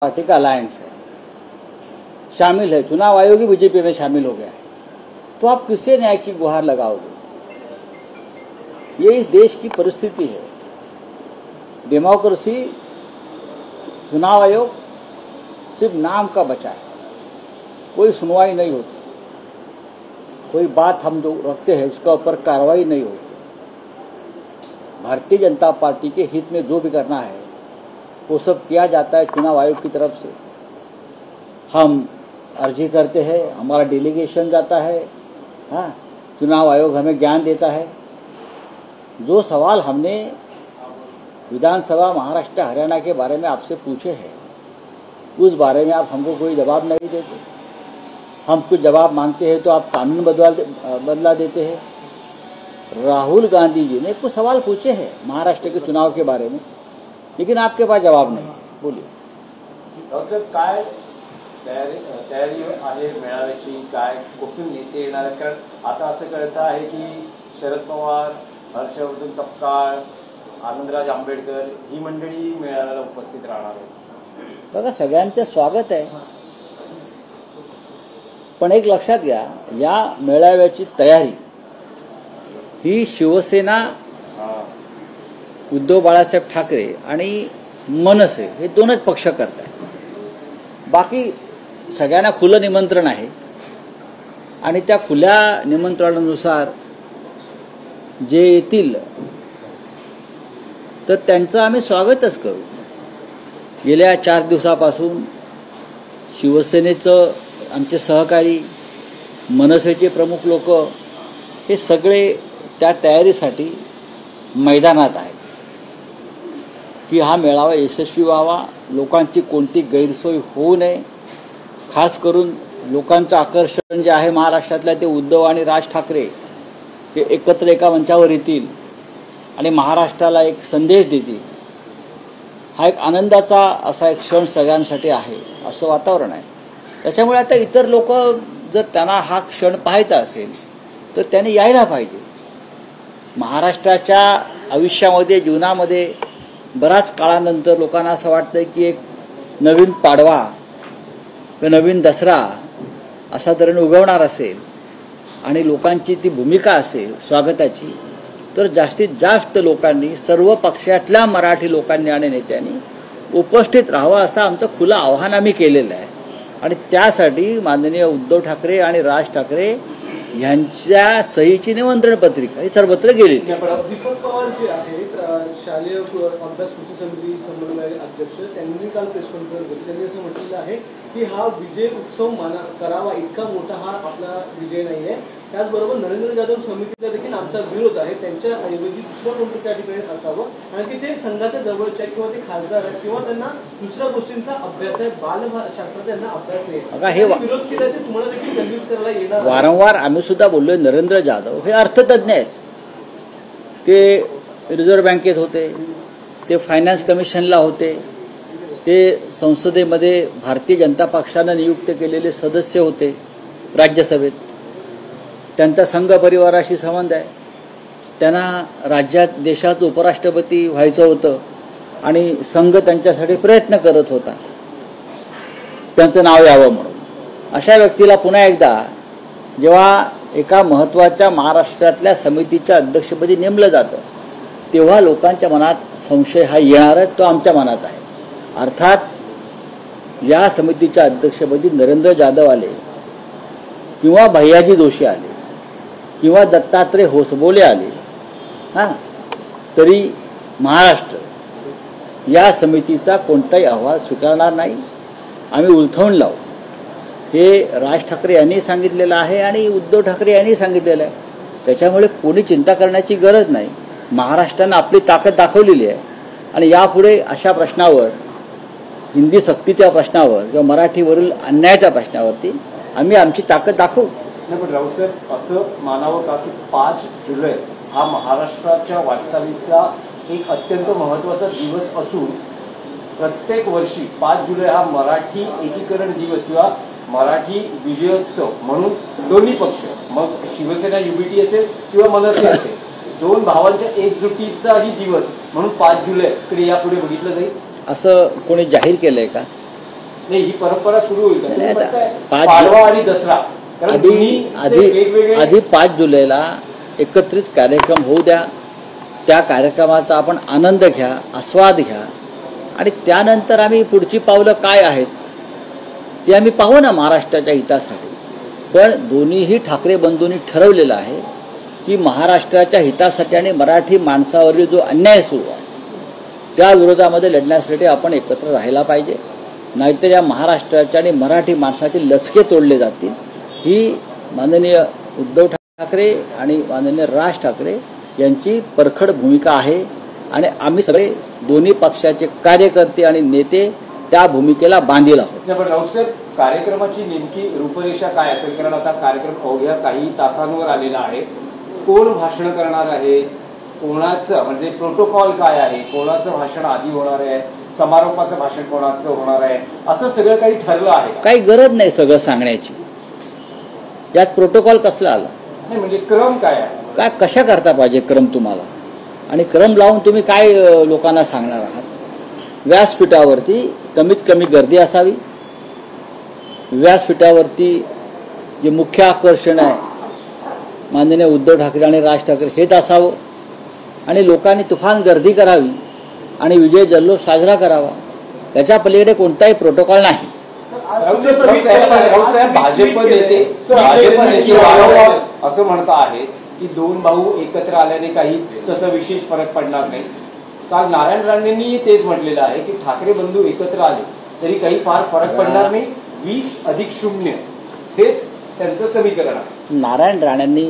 Party का alliance है, शामिल है, चुनाव आयोग ही बीजेपी में शामिल हो गया है, तो आप किससे न्याय की गुहार लगाओगे? ये इस देश की परिस्थिति है। डेमोक्रेसी, चुनाव आयोग सिर्फ नाम का बचा है, कोई सुनवाई नहीं होती, कोई बात हम जो रखते हैं उसका ऊपर कार्रवाई नहीं होती। भारतीय जनता पार्टी के हित में जो भी करना है वो सब किया जाता है चुनाव आयोग की तरफ से। हम अर्जी करते हैं, हमारा डेलीगेशन जाता है, हाँ, चुनाव आयोग हमें ज्ञान देता है। जो सवाल हमने विधानसभा महाराष्ट्र हरियाणा के बारे में आपसे पूछे हैं उस बारे में आप हमको कोई जवाब नहीं देते। हम कुछ जवाब मांगते हैं तो आप कानून बदला देते हैं। राहुल गांधी जी ने कुछ सवाल पूछे हैं महाराष्ट्र के चुनाव के बारे में, लेकिन आपके पास जवाब नहीं। बोलिए डॉक्टर साहेब, काय तयारी आहे मेळाव्याची? काय कुठून नेते येणार आहेत? कारण आता असं कळतं आहे की शरद पवार, हर्षवर्धन सपकाळ, आनंदराज आंबेडकर ही मंडळी मेळाव्याला उपस्थित राहणार आहेत। बघा, सगळ्यांचं स्वागत आहे, पण एक लक्षात घ्या, या मेळाव्याची तयारी ही शिवसेना, उद्धव बाळासाहेब ठाकरे आणि मनसे हे दोनच पक्ष करत आहेत। बाकी सगळ्यांना खुलं निमंत्रण आहे आणि त्या खुल्या निमंत्रणानुसार जे येतील तर त्यांचं आम्ही स्वागतच करू। गेल्या 4 दिवसापासून शिवसेनेचं आमचे सहकारी, मनसेचे प्रमुख लोक हे सगळे त्या तयारीसाठी मैदानात आहेत की हा मेळावा यशस्वी व्हावा, लोकांची कोणती गैरसोय होऊ नये। खास करून लोकांचं आकर्षण जे आहे महाराष्ट्रातल्या ते उद्धव आणि राज ठाकरे हे एकत्र एका मंचावर येतील आणि महाराष्ट्राला एक संदेश देतील। हा एक आनंदाचा असा एक क्षण सगळ्यांसाठी आहे असं वातावरण आहे। त्याच्यामुळे आता इतर लोक जर त्यांना हा क्षण पाहायचा असेल तर त्यांनी यायला पाहिजे। महाराष्ट्राच्या आयुष्यामध्ये, जीवनामध्ये बराच काळानंतर लोकांना असं वाटतं की एक नवीन पाडवा किंवा नवीन दसरा असा तऱ्हेन उगवणार असेल आणि लोकांची ती भूमिका असेल स्वागताची, तर जास्तीत जास्त लोकांनी, सर्व पक्षातल्या मराठी लोकांनी आणि नेत्यांनी उपस्थित राहावं असं आमचं खुलं आव्हान आम्ही केलेलं आहे। आणि त्यासाठी माननीय उद्धव ठाकरे आणि राज ठाकरे यांच्या सहीची निमंत्रण पत्रिका ही सर्वत्र गेली। दीपक पवार जे आहेत शालेय अभ्यास कृषी समिती समन्वय अध्यक्ष, त्यांनी काल प्रेस कॉन्फरन्स घेतली। त्यांनी असं म्हटलेलं आहे की हा विजय उत्सव करावा, इतका मोठा हा आपला विजय नाही आहे। त्याचबरोबर नरेंद्र जाधव समितीला देखील आमचा विरोध आहे, त्यांच्या ऐवजी दुसरं कोणतं त्या ठिकाणी असावं, कारण की ते संघाच्या जवळचे आहेत किंवा ते खासदार आहेत किंवा त्यांना दुसऱ्या गोष्टींचा अभ्यास आहे, बालशास्त्राचा त्यांना अभ्यास नाही। हे विरोध केला ते तुम्हाला देखील कन्व्हिन्स करायला येणार। वारंवार आम्ही सुद्धा बोललोय, नरेंद्र जाधव हे अर्थतज्ञ आहेत, ते रिझर्व्ह बँकेत होते, ते फायनान्स कमिशनला होते, ते संसदेमध्ये भारतीय जनता पक्षानं नियुक्त केलेले सदस्य होते राज्यसभेत, त्यांचा संघ परिवाराशी संबंध आहे, त्यांना राज्यात देशाचं उपराष्ट्रपती व्हायचं होतं आणि संघ त्यांच्यासाठी प्रयत्न करत होता त्यांचं नाव यावं म्हणून। अशा व्यक्तीला पुन्हा एकदा जेव्हा एका महत्त्वाच्या महाराष्ट्रातल्या समितीच्या अध्यक्षपदी नेमलं जातं तेव्हा लोकांच्या मनात संशय हा येणारच, तो आमच्या मनात आहे। अर्थात या समितीच्या अध्यक्षपदी नरेंद्र जाधव आले किंवा भैयाजी जोशी आले किंवा दत्तात्रय होसबोले आले, हां, तरी महाराष्ट्र या समितीचा कोणताही अहवाल स्वीकारणार नाही। आम्ही उलथवून लावू, हे राज ठाकरे यांनी सांगितलेलं आहे आणि उद्धव ठाकरे यांनी सांगितलेलं आहे। त्याच्यामुळे कोणी चिंता करण्याची गरज नाही। महाराष्ट्रानं आपली ताकद दाखवलेली आहे आणि यापुढे अशा प्रश्नावर, हिंदी सक्तीच्या प्रश्नावर किंवा मराठीवरील अन्यायाच्या प्रश्नावरती आम्ही आमची ताकद दाखवू। नाही, पण राऊत साहेब, असं मानावं का की 5 जुलै हा महाराष्ट्राच्या वाटचालीतला एक अत्यंत महत्त्वाचा दिवस असून प्रत्येक वर्षी 5 जुलै हा मराठी एकीकरण दिवस किंवा मराठी विजयोत्सव म्हणून दोन्ही पक्ष, मग शिवसेना युबीटी असेल किंवा मनसे असेल, दोन भावांच्या एकजुटीचाही दिवस म्हणून 5 जुलै कडे यापुढे बघितलं जाईल असं कोणी जाहीर केलंय का? नाही ही परंपरा सुरू होईल का? नाही, तुम्ही आता म्हणताय 5 पाडवा आणि दसरा, कारण आधी दोन्हीचे वेगवेगळे आधी 5 जुलैला एकत्रित कार्यक्रम होऊ द्या, त्या कार्यक्रमाचा आपण आनंद घ्या, आस्वाद घ्या आणि त्यानंतर आम्ही पुढची पावलं काय आहेत ते आम्ही पाहू ना महाराष्ट्राच्या हितासाठी. पण दोन्हीही ठाकरे बंधूंनी ठरवलेलं आहे की महाराष्ट्राच्या हितासाठी आणि मराठी माणसावरील जो अन्याय सुरू आहे त्या विरोधामध्ये लढण्यासाठी आपण एकत्र राहायला पाहिजे. नाहीतर या महाराष्ट्राच्या आणि मराठी माणसाचे लचके तोडले जातील. ही माननीय उद्धव ठाकरे आणि माननीय राज ठाकरे यांची परखड भूमिका आहे आणि आम्ही सगळे दोन्ही पक्षाचे कार्यकर्ते आणि नेते त्या भूमिकेला बांधील आहोत. पण राऊतसाहेब, कार्यक्रमाची नेमकी रूपरेषा काय असेल? कारण आता कार्यक्रम अवघ्या काही तासांवर आलेला आहे. कोण भाषण करणार आहे, कोणाचं म्हणजे प्रोटोकॉल काय आहे, कोणाचं भाषण आधी होणार आहे, समारोपाचं भाषण कोणाचं होणार आहे, असं सगळं काही ठरलं आहे? काही गरज नाही सगळं सांगण्याची. यात प्रोटोकॉल कसला आला? नाही म्हणजे क्रम काय आहे? काय कशा करता पाहिजे क्रम तुम्हाला? आणि क्रम लावून तुम्ही काय लोकांना सांगणार आहात? व्यासपीठावरती कमीत कमी गर्दी असावी. व्यासपीठावरती जे मुख्य आकर्षण आहे माननीय उद्धव ठाकरे आणि राज ठाकरे हेच असावं आणि लोकांनी तुफान गर्दी करावी आणि विजय जल्लोष साजरा करावा. त्याच्या पलीकडे कोणताही प्रोटोकॉल नाही. राऊतसाहेब, भाजप नेते वारंवार असं म्हणत आहे की दोन भाऊ एकत्र आल्याने काही तसं विशेष फरक पडणार नाही. काल नारायण राणेंनी तेच म्हटलेलं आहे की ठाकरे बंधू एकत्र आले तरी काही फार फरक पडणार नाही. 20+0 हेच त्यांचं समीकरण आहे. नारायण राणेंनी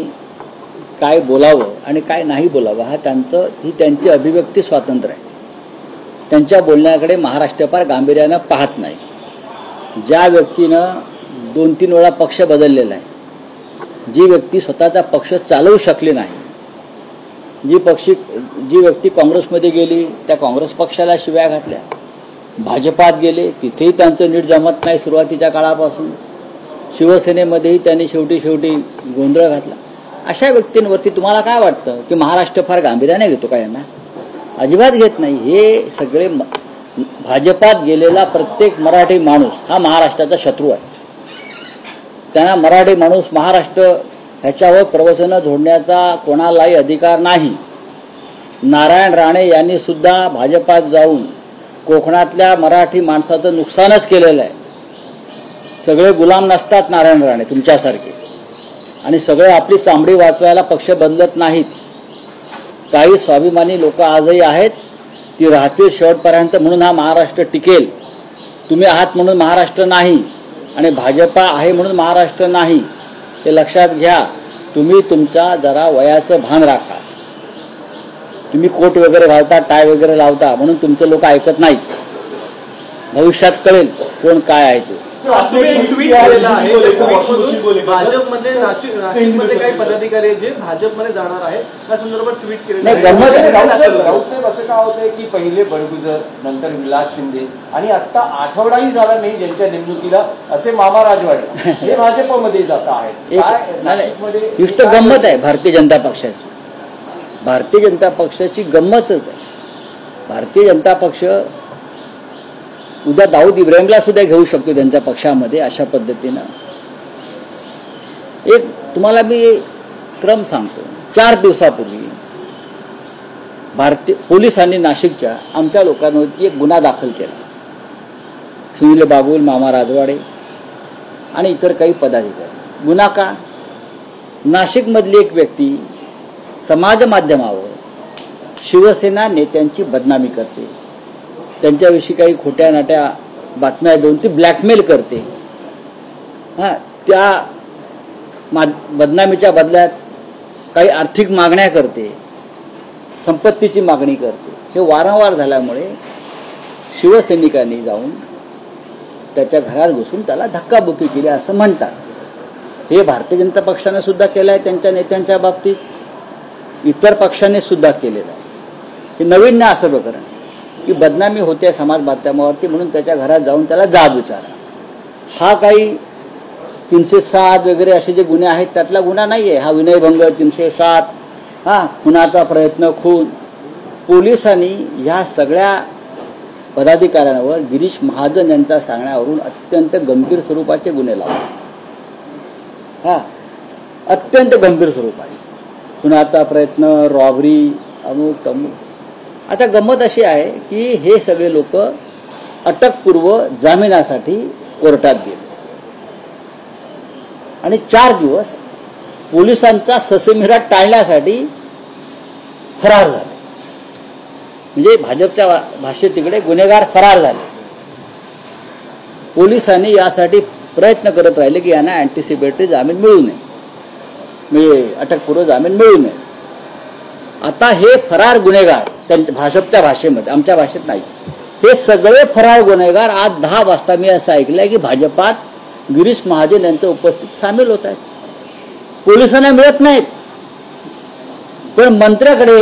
काय बोलावं आणि काय नाही बोलावं ही त्यांची अभिव्यक्ती स्वातंत्र्य आहे. त्यांच्या बोलण्याकडे महाराष्ट्र फार गांभीर्यानं पाहत नाही. ज्या व्यक्तीनं 2-3 वेळा पक्ष बदललेला आहे, जी व्यक्ती स्वतःचा पक्ष चालवू शकली नाही, जी व्यक्ती काँग्रेसमध्ये गेली त्या काँग्रेस पक्षाला शिव्या घातल्या, भाजपात गेले तिथेही त्यांचं नीट जमत नाही सुरुवातीच्या काळापासून, शिवसेनेमध्येही त्यांनी शेवटी गोंधळ घातला. अशा व्यक्तींवरती तुम्हाला काय वाटतं की महाराष्ट्र फार गांभीर्याने घेतो का? यांना अजिबात घेत नाही. हे सगळे भाजपात गेलेला प्रत्येक मराठी माणूस हा महाराष्ट्राचा शत्रू आहे. त्यांना मराठी माणूस महाराष्ट्र ह्याच्यावर प्रवचनं झोडण्याचा कोणालाही अधिकार नाही. नारायण राणे यांनी सुद्धा भाजपात जाऊन कोकणातल्या मराठी माणसाचं नुकसानच केलेलं आहे. सगळे गुलाम नसतात नारायण राणे तुमच्यासारखे, आणि सगळे आपली चांबडी वाचवायला पक्ष बदलत नाहीत. काही स्वाभिमानी लोक आजही आहेत, ती राहतील शेवटपर्यंत. म्हणून हा महाराष्ट्र टिकेल. तुम्ही आहात म्हणून महाराष्ट्र नाही आणि भाजपा आहे म्हणून महाराष्ट्र नाही, ते लक्षात घ्या. तुम्ही तुमचा जरा वयाचं भान राखा. तुम्ही कोट वगैरे घालता, टाय वगैरे लावता म्हणून तुमचं लोक ऐकत नाहीत. भविष्यात कळेल कोण काय आहे ते. भाजपमध्ये नाशिकमध्ये काही पदाधिकारी जे भाजपमध्ये जाणार आहेत त्या संदर्भात ट्विट केले. नाही, गंमत आहे. राऊतसाहेब, असं का होतंय की पहिले बडगुजर, नंतर विलास शिंदे आणि आता आठवडाही झाला नाही ज्यांच्या नेमणुकीला असे मामा राजवाडे हे भाजपमध्ये जात आहेत. नुसतं गंमत आहे भारतीय जनता पक्षाची. भारतीय जनता पक्षाची गंमतच आहे. भारतीय जनता पक्ष उद्या दाऊद इब्राहिमला सुद्धा घेऊ शकतो त्यांच्या पक्षामध्ये. अशा पद्धतीनं एक तुम्हाला मी क्रम सांगतो. 4 दिवसापूर्वी भारतीय पोलिसांनी नाशिकच्या आमच्या लोकांवरती एक गुन्हा दाखल केला. सुनील बागुल, मामा राजवाडे आणि इतर काही पदाधिकारी. गुन्हा का? नाशिकमधली एक व्यक्ती समाज माध्यमावर शिवसेना नेत्यांची बदनामी करते, त्यांच्याविषयी काही खोट्या नाट्या बातम्या देऊन ती ब्लॅकमेल करते. त्या बदनामीच्या बदल्यात काही आर्थिक मागण्या करते, संपत्तीची मागणी करते. हे वारंवार झाल्यामुळे शिवसैनिकांनी जाऊन त्याच्या घरात घुसून त्याला धक्काबुक्की केली असं म्हणतात. हे भारतीय जनता पक्षाने सुद्धा केलं आहे त्यांच्या नेत्यांच्या बाबतीत, इतर पक्षांनी सुद्धा केलेलं आहे. हे नवीन नाही असं प्रकरण की बदनामी होते समाज माध्यमावरती म्हणून त्याच्या घरात जाऊन त्याला जाब विचारा. हा काही 307 वगैरे असे जे गुन्हे आहेत त्यातला गुन्हा नाही आहे. हा विनयभंग, 307, खुनाचा प्रयत्न, खून. पोलिसांनी ह्या सगळ्या पदाधिकाऱ्यांवर गिरीश महाजन यांच्या सांगण्यावरून अत्यंत गंभीर स्वरूपाचे गुन्हे लावले। अत्यंत गंभीर स्वरूपाचे, खुनाचा प्रयत्न, रॉबरी, अमुक तमुक। आता गंमत अशी आहे की हे सगळे लोक अटकपूर्व जामिनासाठी कोर्टात गेले आणि 4 दिवस पोलिसांचा ससेमिरा टाळण्यासाठी फरार झाले। म्हणजे भाजपच्या भाषेत तिकडे गुन्हेगार फरार झाले। पोलिसांनी यासाठी प्रयत्न करत राहिले की यांना अँटिसिपेटरी जामीन मिळू नये, अटकपूर्व जामीन मिळू नये। आता हे फरार गुन्हेगार त्यांच्या भाजपच्या भाषेमध्ये, आमच्या भाषेत नाही, हे सगळे फरार गुन्हेगार आज 10 वाजता मी असं ऐकलंय की भाजपात गिरीश महाजन यांच्या उपस्थित सामील होत आहेत। पोलिसांना मिळत नाहीत, पण मंत्र्याकडे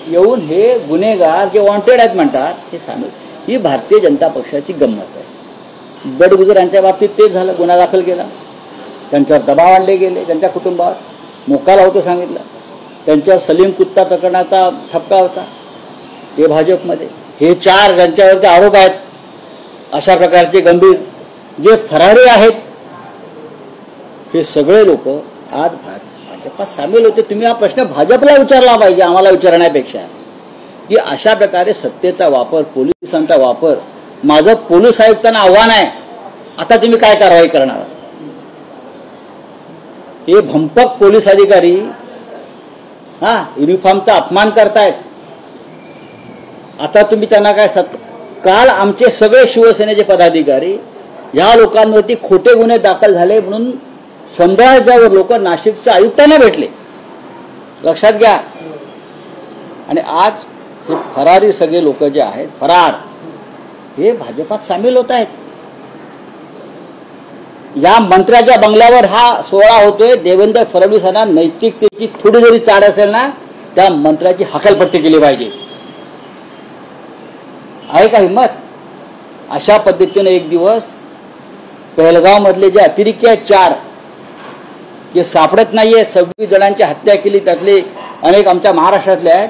येऊन हे गुन्हेगार जे वॉन्टेड आहेत म्हणतात हे सामील। ही भारतीय जनता पक्षाची गंमत आहे। बडगुजर यांच्या बाबतीत तेच झालं, गुन्हा दाखल केला, त्यांच्यावर दबाव आणले गेले, त्यांच्या कुटुंबावर मोक्का लावतो सांगितलं, त्यांच्या सलीम कुत्ता प्रकरणाचा ठपका होता ते भाजपमध्ये। हे 4 ज्यांच्यावरती आरोप आहेत अशा प्रकारचे गंभीर, जे फरारी आहेत, हे सगळे लोक आज भाजपात सामील होते। तुम्ही हा प्रश्न भाजपला विचारला पाहिजे, आम्हाला विचारण्यापेक्षा, की अशा प्रकारे सत्तेचा वापर, पोलिसांचा वापर। माझं पोलीस आयुक्तांना आव्हान आहे, आता तुम्ही काय कारवाई करणार? हे भंपक पोलीस अधिकारी युनिफॉर्मचा अपमान करतायत। आता तुम्ही त्यांना काय काल आमचे सगळे शिवसेनेचे पदाधिकारी या लोकांवरती खोटे गुन्हे दाखल झाले म्हणून 100,000 लोक नाशिकच्या आयुक्तांना भेटले, लक्षात घ्या। आणि आज हे फरारी सगळे लोक जे आहेत फरार, हे भाजपात सामील होत आहेत। या मंत्र्याच्या बंगल्यावर हा सोहळा होतोय, देवेंद्र फडणवीसांना नैतिकतेची थोडी जरी चाड असेल ना, त्या मंत्र्याची हकालपट्टी केली पाहिजे। आहे का हिम्मत? अशा पद्धतीने एक दिवस पहलगाव मधले जे अतिरेकी आहेत 4, जे सापडत नाहीये, 26 जणांची हत्या केली, त्यातले अनेक आमच्या महाराष्ट्रातले आहेत,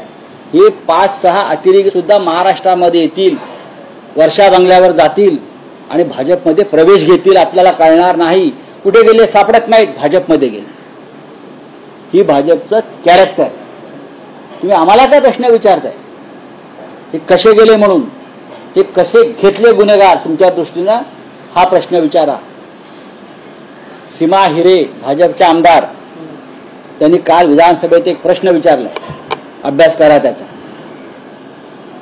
हे 5-6 अतिरेकी सुद्धा महाराष्ट्रामध्ये येतील, वर्षा बंगल्यावर जातील आणि भाजपमध्ये प्रवेश घेतील, आपल्याला कळणार नाही। कुठे गेले सापडत नाहीत, भाजपमध्ये गेले। ही भाजपचं कॅरेक्टर। तुम्ही आम्हाला काय प्रश्न विचारताय? हे कसे गेले म्हणून, हे कसे घेतले गुन्हेगार तुमच्या दृष्टीनं, हा प्रश्न विचारा। सीमा हिरे भाजपच्या आमदार, त्यांनी काल विधानसभेत एक प्रश्न विचारला, अभ्यास करा त्याचा।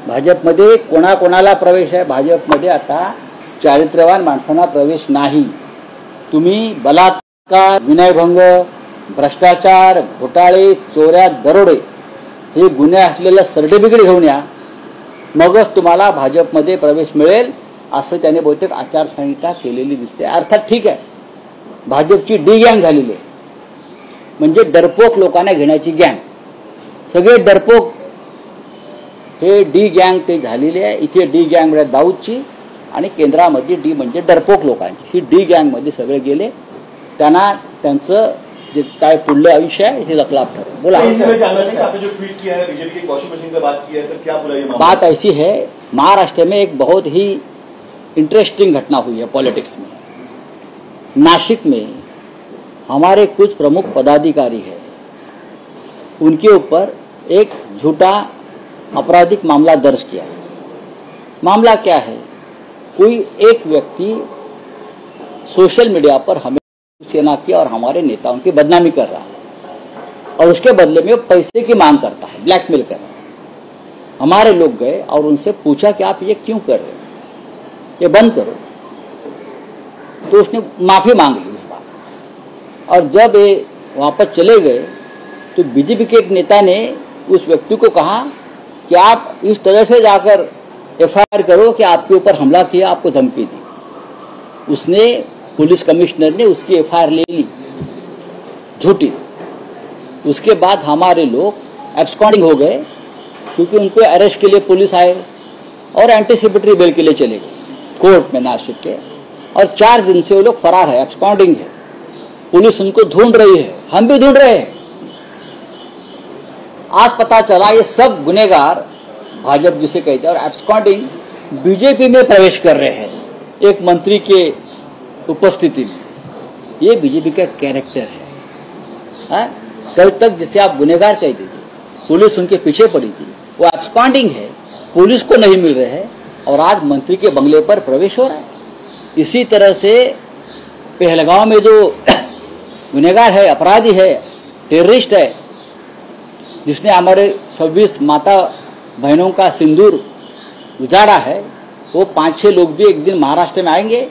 भाजपमध्ये कोणाकोणाला प्रवेश आहे? भाजपमध्ये आता चारित्र्यवान माणसांना प्रवेश नाही। तुम्ही बलात्कार, विनयभंग, भ्रष्टाचार, घोटाळे, चोऱ्या, दरोडे हे गुन्हे असलेलं सर्टिफिकेट घेऊन या, मगच तुम्हाला भाजपमध्ये प्रवेश मिळेल, असं त्याने बहुतेक आचारसंहिता केलेली दिसते। अर्थात ठीक आहे, भाजपची डी गँग झालेली आहे, म्हणजे डरपोक लोकांना घेण्याची गँग, सगळे डरपोक हे डी गँग ते झालेले आहे। इथे डी गँग म्हणजे दाऊदची आणि केंद्रामध्ये डी म्हणजे डरपोक लोकांची, ही डी गँगमध्ये सगळे गेले। त्यांना त्यांचं जे काय पुढलं आयुष्य है इसे लकलाप ठहरे। बोला आपने जो ट्वीट किया है बीजेपी की वॉशिंग मशीन से बात की है सर, क्या पूरा ये मामला? बात ऐसी है, महाराष्ट्र में एक बहुत ही इंटरेस्टिंग घटना हुई है पॉलिटिक्स में। नासिक में हमारे कुछ प्रमुख पदाधिकारी है, उनके ऊपर एक झूठा आपराधिक मामला दर्ज किया। मामला क्या है? कोई एक व्यक्ति सोशल मीडिया पर हमें सेना की और हमारे नेताओं की बदनामी कर रहा है और उसके बदले में पैसे की मांग करता है, ब्लैकमेल कर रहा है। हमारे लोग गए और उनसे पूछा कि आप ये क्यों कर रहे हो, ये बंद करो। तो उसने माफी मांग ली इस बार, और जब ये वापस चले गए तो बीजेपी के एक नेता ने उस व्यक्ति को कहा कि आप इस तरह से जाकर एफआईआर करो कि आपके ऊपर हमला किया, आपको धमकी दी। उसने पुलिस कमिश्नर ने उसकी एफआईआर ले ली झूठी। उसके बाद हमारे लोग एब्सकॉन्डिंग हो गए, क्योंकि उनको अरेस्ट के लिए पुलिस आए और एंटीसिपेटरी बेल के लिए चले गए कोर्ट में नासिक के, और 4 दिन से वो लोग फरार है, एब्सकॉन्डिंग है। पुलिस उनको ढूंढ रही है, हम भी ढूंढ रहे हैं। आज पता चला ये सब गुनेगार भाजपा जिसे कहते हैं, और एब्सकॉन्डिंग बीजेपी में प्रवेश कर रहे हैं एक मंत्री के उपस्थिति में, ये बीजेपी का कैरेक्टर है। कल तक जिसे आप गुनहगार कह दीजिए, पुलिस उनके पीछे पड़ी थी, वो एब्सकॉन्डिंग है, पुलिस को नहीं मिल रहे हैं और आज मंत्री के बंगले पर प्रवेश हो रहा है। इसी तरह से पहलगांव में जो गुनहगार है, अपराधी है, टेररिस्ट है, जिसने हमारे 26 माता बहनों का सिंदूर उजाड़ा है, वो 5-6 लोग भी एक दिन महाराष्ट्र में आएंगे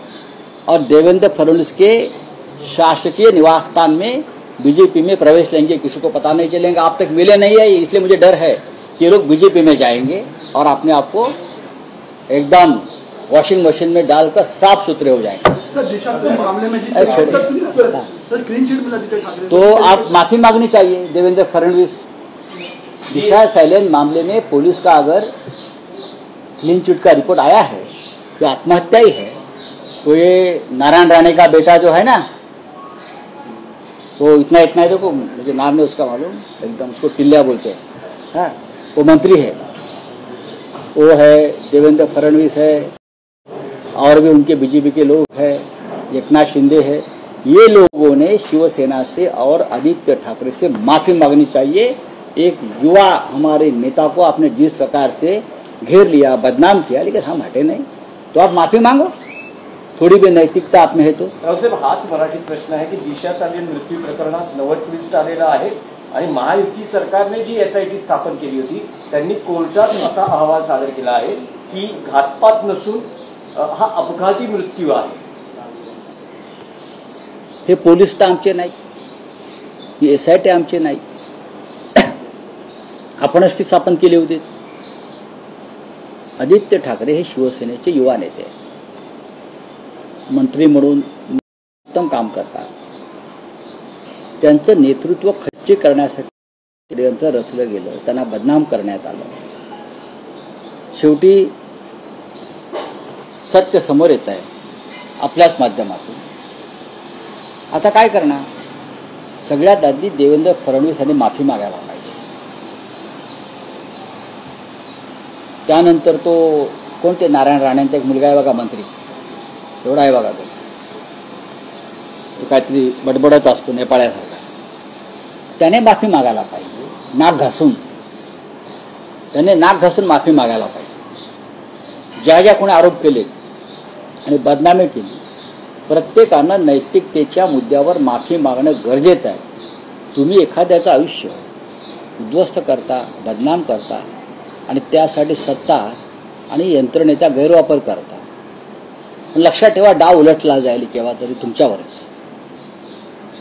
और देवेंद्र फडणवीस के शासकीय निवास स्थान में बीजेपी में प्रवेश लेंगे। किसी को पता नहीं चलेगा, आप तक मिले नहीं है, इसलिए मुझे डर है कि ये लोग बीजेपी में जाएंगे और अपने आप को एकदम वॉशिंग मशीन में डालकर साफ सुथरे हो जाएंगे। तो आप माफी मांगनी चाहिए देवेंद्र फडणवीस। दिशा सैलेन मामले में पुलिस का अगर क्लीन चिट का रिपोर्ट आया है कि आत्महत्या ही है, तो ये नारायण राणे का बेटा जो है ना, वो इतना ही देखो, मुझे नाम नहीं उसका मालूम, एकदम उसको टिल्लिया बोलते हैं, हाँ, वो मंत्री है, वो है, देवेंद्र फडणवीस है, और भी उनके बीजेपी के लोग हैं, एकनाथ शिंदे है। ये लोगों ने शिवसेना से और आदित्य ठाकरे से माफी मांगनी चाहिए। एक युवा हमारे नेता को आपने जिस प्रकार से घेर लिया, बदनाम किया, लेकिन हम हटे नहीं, तो आप माफी मांगो, थोडी भी नैतिकता आप में है तो। राव साहेब, हाच मराठी प्रश्न आहे की दिशा सालेन मृत्यू प्रकरणात 90 ट्विस्ट आलेला आहे आणि महायुती सरकारने जी SIT स्थापन केली होती त्यांनी कोर्टात असा अहवाल सादर केला आहे की घातपात नसून हा अपघाती मृत्यू आहे। हे पोलीस तर आमचे नाही, ही SIT आमचे नाही, आपणच ती स्थापन केली होती। आदित्य ठाकरे हे शिवसेनेचे युवा नेते, मंत्री म्हणून उत्तम काम करतात, त्यांचं नेतृत्व खच्ची करण्यासाठी षडयंत्र रचलं गेलं, त्यांना बदनाम करण्यात आलं। शेवटी सत्य समोर येत आहे आपल्याच माध्यमातून। आता काय करणार? सगळ्यात आधी देवेंद्र फडणवीस यांनी माफी मागायला पाहिजे, त्यानंतर तो कोणते नारायण राणेंचा एक मुलगा आहे बघा मंत्री, एवढा आहे बघा, तो काहीतरी बडबडत असतो नेपाळ्यासारखा, त्याने माफी मागायला पाहिजे, नाक घासून, त्याने नाक घासून माफी मागायला पाहिजे। ज्या ज्या कोणी आरोप केले आणि बदनामी केली, प्रत्येकानं नैतिकतेच्या मुद्द्यावर माफी मागणं गरजेचं आहे। तुम्ही एखाद्याचं आयुष्य उद्ध्वस्त करता, बदनाम करता आणि त्यासाठी सत्ता आणि यंत्रणेचा गैरवापर करता, लक्षात ठेवा, डाव उलटला जाईल केव्हा तरी तुमच्यावरच,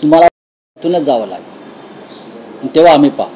तुम्हाला जावं लागेल, तेव्हा आम्ही पाहू।